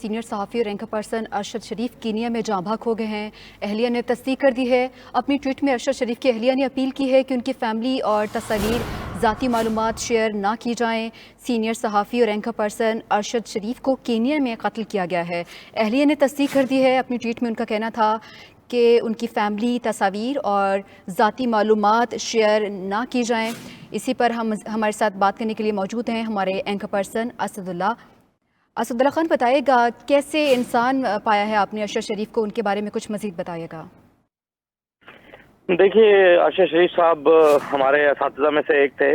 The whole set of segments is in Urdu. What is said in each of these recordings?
سینئر صحافی رینک پرسن ارشد شریف کینیا میں جاں بحق ہو گئے ہیں۔ اہلیہ نے تصدیق کر دی ہے۔ اپنی ٹویٹ میں ارشد شریف کی اہلیہ نے اپیل کی ہے کہ ان کی فیملی اور تصاویر ذاتی معلومات شیئر نہ کی جائیں۔ سینئر صحافی اور رینک پرسن ارشد شریف کو کینیا میں قتل کیا گیا ہے۔ اہلیہ نے تصدیق کر دی ہے۔ اپنی ٹویٹ میں ان کا کہنا تھا کہ ان کی فیملی، تصاویر اور ذاتی معلومات شیئر نہ کی جائیں۔ اسی پر ہمارے ساتھ بات کرنے کے لیے موجود ہیں ہمارے اینکر پرسن اسد اللہ خان۔ بتائے گا کیسے انسان پایا ہے آپ نے ارشد شریف کو، ان کے بارے میں کچھ مزید بتائیے گا۔ دیکھیے، ارشد شریف صاحب ہمارے اساتذہ میں سے ایک تھے،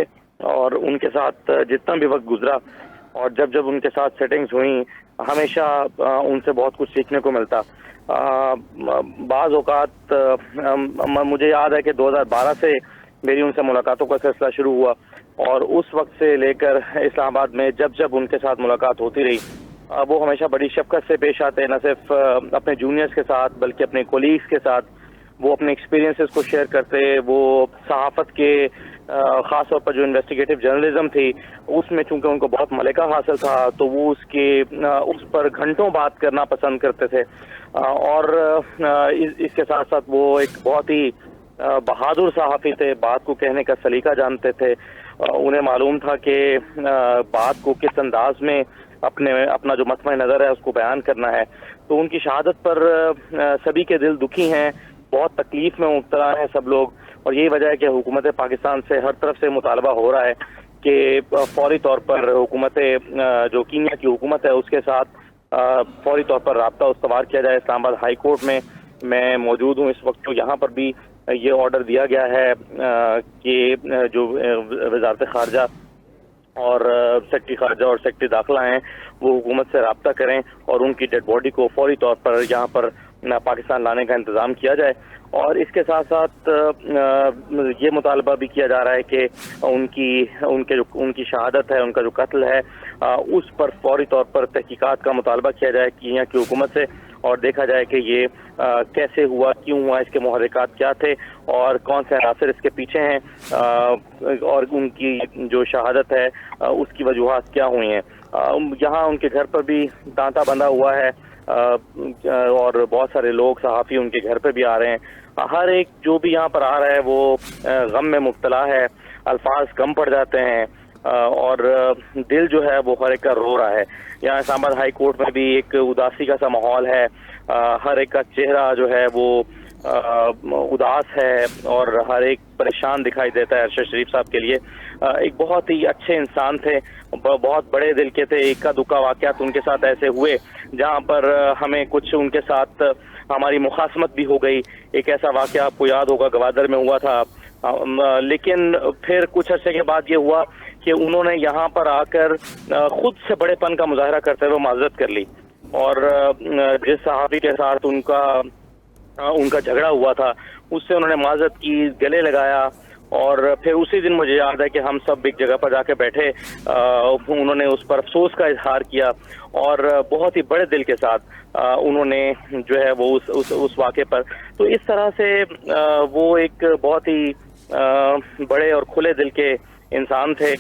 اور ان کے ساتھ جتنا بھی وقت گزرا اور جب ان کے ساتھ سیٹنگز ہوئیں، ہمیشہ ان سے بہت کچھ سیکھنے کو ملتا۔ بعض اوقات مجھے یاد ہے کہ 2012 سے میری ان سے ملاقاتوں کا سلسلہ شروع ہوا، اور اس وقت سے لے کر اسلام آباد میں جب ان کے ساتھ ملاقات ہوتی رہی، وہ ہمیشہ بڑی شفقت سے پیش آتے، نہ صرف اپنے جونیئرز کے ساتھ بلکہ اپنے کولیگز کے ساتھ وہ اپنے ایکسپیرینسز کو شیئر کرتے۔ وہ صحافت کے خاص طور پر جو انویسٹیگیٹو جرنلزم تھی، اس میں چونکہ ان کو بہت ملکہ حاصل تھا، تو وہ اس پر گھنٹوں بات کرنا پسند کرتے تھے، اور اس کے ساتھ ساتھ وہ ایک بہت ہی بہادر صحافی تھے، بات کو کہنے کا سلیقہ جانتے تھے۔ انہیں معلوم تھا کہ بات کو کس انداز میں اپنا جو مطمع نظر ہے اس کو بیان کرنا ہے۔ تو ان کی شہادت پر سبھی کے دل دکھی ہیں، بہت تکلیف میں مبتلا ہیں سب لوگ، اور یہی وجہ ہے کہ حکومت پاکستان سے ہر طرف سے مطالبہ ہو رہا ہے کہ فوری طور پر حکومت جو کینیا کی حکومت ہے اس کے ساتھ فوری طور پر رابطہ استوار کیا جائے۔ اسلام آباد ہائی کورٹ میں موجود ہوں اس وقت، تو یہاں پر بھی یہ آرڈر دیا گیا ہے کہ جو وزارت خارجہ اور سیکرٹری خارجہ اور سیکرٹری داخلہ ہیں وہ حکومت سے رابطہ کریں اور ان کی ڈیڈ باڈی کو فوری طور پر یہاں پر پاکستان لانے کا انتظام کیا جائے۔ اور اس کے ساتھ ساتھ یہ مطالبہ بھی کیا جا رہا ہے کہ ان کی شہادت ہے، ان کا جو قتل ہے، اس پر فوری طور پر تحقیقات کا مطالبہ کیا جائے کینیا کی حکومت سے، اور دیکھا جائے کہ یہ کیسے ہوا، کیوں ہوا، اس کے محرکات کیا تھے اور کون سے عناصر اس کے پیچھے ہیں، اور ان کی جو شہادت ہے اس کی وجوہات کیا ہوئی ہیں۔ یہاں ان کے گھر پر بھی تانتا بندھا ہوا ہے، اور بہت سارے لوگ صحافی ان کے گھر پہ بھی آ رہے ہیں۔ ہر ایک جو بھی یہاں پر آ رہا ہے وہ غم میں مبتلا ہے، الفاظ کم پڑ جاتے ہیں، اور دل جو ہے وہ ہر ایک کا رو رہا ہے۔ یہاں اسلام آباد ہائی کورٹ میں بھی ایک اداسی کا سا ماحول ہے، ہر ایک کا چہرہ جو ہے وہ اداس ہے، اور ہر ایک پریشان دکھائی دیتا ہے۔ ارشد شریف صاحب کے لیے ایک بہت ہی اچھے انسان تھے، بہت بڑے دل کے تھے۔ اکا دکا واقعات ان کے ساتھ ایسے ہوئے جہاں پر ہمیں کچھ ان کے ساتھ ہماری مخاصمت بھی ہو گئی۔ ایک ایسا واقعہ آپ کو یاد ہوگا گوادر میں ہوا تھا، لیکن پھر کچھ عرصے کے بعد یہ ہوا کہ انہوں نے یہاں پر آ کر خود سے بڑے پن کا مظاہرہ کرتے ہوئے معذرت کر لی، اور جس صحافی کے ساتھ ان کا جھگڑا ہوا تھا اس سے انہوں نے معذرت کی، گلے لگایا، اور پھر اسی دن مجھے یاد ہے کہ ہم سب ایک جگہ پر جا کے بیٹھے، انہوں نے اس پر افسوس کا اظہار کیا، اور بہت ہی بڑے دل کے ساتھ انہوں نے جو ہے وہ اس واقعے پر، تو اس طرح سے وہ ایک بہت ہی بڑے اور کھلے دل کے انسان تھے۔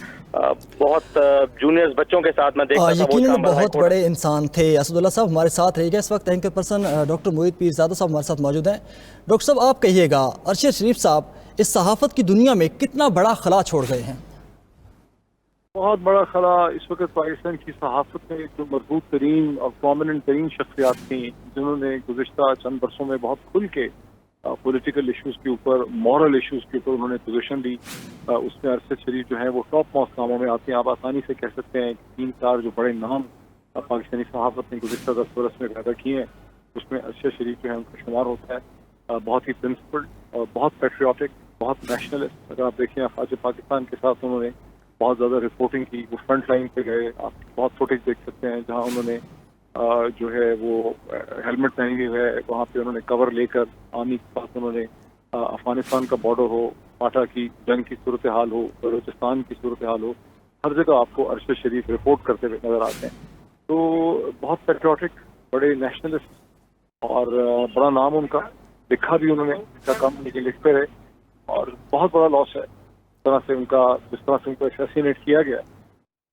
بہت جونیئرز بچوں کے ساتھ میں دیکھتا تھا، یقیناً بہت بڑے انسان تھے۔ اسد اللہ صاحب ہمارے ساتھ رہیے گا، اس وقت اینکر پرسن ڈاکٹر موید پیرزادہ صاحب ہمارے ساتھ موجود ہیں۔ ڈاکٹر صاحب آپ کہیے گا، ارشد شریف صاحب اس صحافت کی دنیا میں کتنا بڑا خلا چھوڑ گئے ہیں؟ بہت بڑا خلا اس وقت پاکستان کی صحافت میں جو مربوط ترین اور پرومیننٹ ترین شخصیات تھیں، جنہوں نے گزشتہ چند برسوں میں بہت کھل کے پولیٹیکل ایشوز کے اوپر، مورل ایشوز کے اوپر انہوں نے پوزیشن لی، اس میں ارشد شریف جو ہیں وہ ٹاپ موسٹ ناموں میں آتے ہیں۔ آپ آسانی سے کہہ سکتے ہیں کہ 3-4 جو بڑے نام پاکستانی صحافت نے گزشتہ 10 برس میں پیدا کیے ہیں، اس میں ارشد شریف جو ہے ان کا شمار ہوتا ہے۔ بہت ہی پرنسپلڈ اور بہت پیٹریوٹک، بہت نیشنلسٹ۔ اگر آپ دیکھیں خارج پاکستان کے ساتھ انہوں نے بہت زیادہ رپورٹنگ کی، وہ فرنٹ لائن پہ گئے، آپ بہت فوٹیج دیکھ سکتے ہیں جہاں انہوں نے جو ہے وہ ہیلمٹ پہنی ہوئی ہے، وہاں پہ انہوں نے کور لے کر آرمی کے پاس انہوں نے افغانستان کا بارڈر ہو، پاٹا کی جنگ کی صورتحال ہو، بلوچستان کی صورتحال ہو، ہر جگہ آپ کو ارشد شریف رپورٹ کرتے ہوئے نظر آتے ہیں۔ تو بہت پیٹریوٹک، بڑے نیشنلسٹ، اور بڑا نام ان کا، لکھا بھی انہوں نے، لکھا کم لیکن لکھتے رہے، اور بہت بڑا لاس ہے جس طرح سے ان کو اسیسینیٹ کیا گیا۔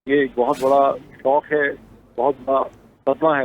یہ ایک بہت بڑا شوق ہے، بہت بڑا صدمہ ہے